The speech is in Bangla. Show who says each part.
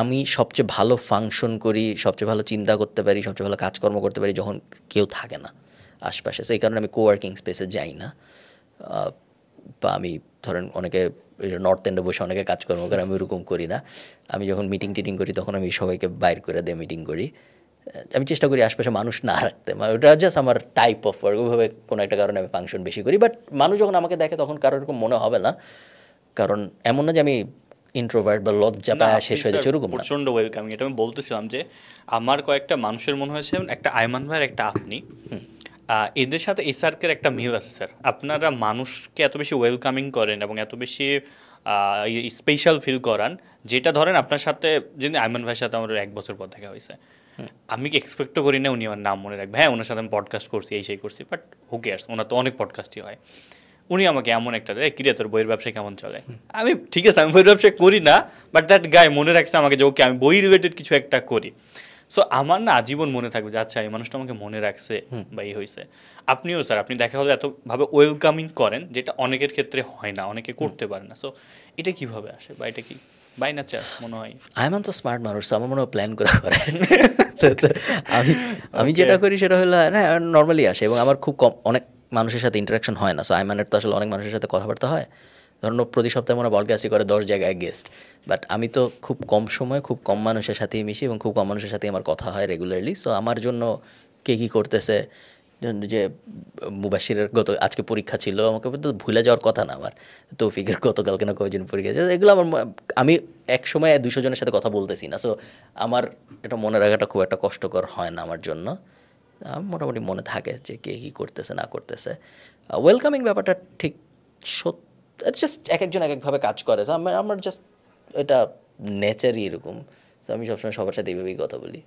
Speaker 1: আমি সবচেয়ে ভালো ফাংশন করি, সবচেয়ে ভালো চিন্তা করতে পারি, সবচেয়ে ভালো কাজকর্ম করতে পারি যখন কেউ থাকে না আশপাশে। সো এই কারণে আমি কোওয়ার্কিং স্পেসে যাই না। বা আমি ধরেন অনেকে নর্থ এন্ডে বসে অনেকে কাজকর্ম করে, আমি ওরকম করি না। আমি যখন মিটিং টিটিং করি তখন আমি সবাইকে বাইর করে দিয়ে মিটিং করি। আমি চেষ্টা করি আশপাশে মানুষ না রাখতে, ওটা জাস্ট আমার টাইপ অফ ওয়ার্ক, ওইভাবে কোনো একটা কারণে আমি ফাংশন বেশি করি। বাট মানুষ যখন আমাকে দেখে তখন কারোর এরকম মনে হবে না, কারণ এমন না যে আমি ইন্ট্রোভার্ট বা লজ্জা
Speaker 2: না
Speaker 1: পায়
Speaker 2: আপনি
Speaker 1: শেষ হয়ে
Speaker 2: স্যার
Speaker 1: যাচ্ছে, ওরকম না।
Speaker 2: প্রচণ্ড ওয়েলকামিং, এটা আমি বলতেছিলাম যে আমার কয়েকটা মানুষের মনে হয়েছে, একটা আইমান ভাইয়ের একটা আপনি, এদের সাথে এসআরকের একটা মিল আছে স্যার। আপনারা মানুষকে এত বেশি ওয়েলকামিং করেন এবং এত বেশি স্পেশাল ফিল করান, যেটা ধরেন আপনার সাথে যদি আইমান ভাইয়ের সাথে আমার 1 বছর পর দেখা হয়েছে, আমি কি এক্সপেক্টও করি না উনি আমার নাম মনে রাখবে। হ্যাঁ, ওনার সাথে আমি পডকাস্ট করছি, এই সেই করছি, বাট হু কেয়ার্স, ওনার তো অনেক পডকাস্টই হয়। উনি আমাকে এমন একটা দেয়, কিরে তোর বইয়ের ব্যবসায় কেমন চলে? আমি ঠিক আছে, আমি বইয়ের ব্যবসায় করি না, বাট দ্যাট গায়ে মনে রাখছে আমাকে যে ওকে আমি বই রিলেটেড কিছু একটা করি। সো আমার না আজীবন মনে থাকবে যে আচ্ছা এই মানুষটা আমাকে মনে রাখছে বা এই হয়েছে। আপনিও স্যার, আপনি দেখা হলে এতভাবে ওয়েলকামিং করেন, যেটা অনেকের ক্ষেত্রে হয় না, অনেকে করতে পারে না। সো এটা কিভাবে আসে বা এটা কি বাই নেচার মনে হয়?
Speaker 1: আয়মান তো স্মার্ট মানুষ, আমার মনে হয় প্ল্যান করে করে। তো আমি আমি
Speaker 2: ওকে।
Speaker 1: যেটা করি সেটা হলো না, নর্মালি আসে, এবং আমার খুব কম, অনেক মানুষের সাথে ইন্টারাকশন হয় না। সো আয়মানের তো আসলে অনেক মানুষের সাথে কথাবার্তা হয়, ধরুন প্রতি সপ্তাহে মনে পডকাস্টই করে 10 জায়গায় গেস্ট। বাট আমি তো খুব কম সময় খুব কম মানুষের সাথেই মিশি এবং খুব কম মানুষের সাথেই আমার কথা হয় রেগুলারলি। সো আমার জন্য কে কী করতেছে, যে মুবাশিরের আজকে পরীক্ষা ছিল, আমাকে তো ভুলে যাওয়ার কথা না আমার। তৌফিকের গতকালকে না কয়জন পরীক্ষা ছিল, এগুলো আমার আমি এক সময় 200 জনের সাথে কথা বলতেছি না। সো আমার এটা মনে রাখাটা খুব একটা কষ্টকর হয় না আমার জন্য। মোটামুটি মনে থাকে যে কে কী করতেছে না করতেছে। ওয়েলকামিং ব্যাপারটা ঠিক জাস্ট এক একজন এক একভাবে কাজ করে। আমার জাস্ট এটা নেচারই এরকম। সো আমি সবসময় সবার সাথে এইভাবেই কথা বলি।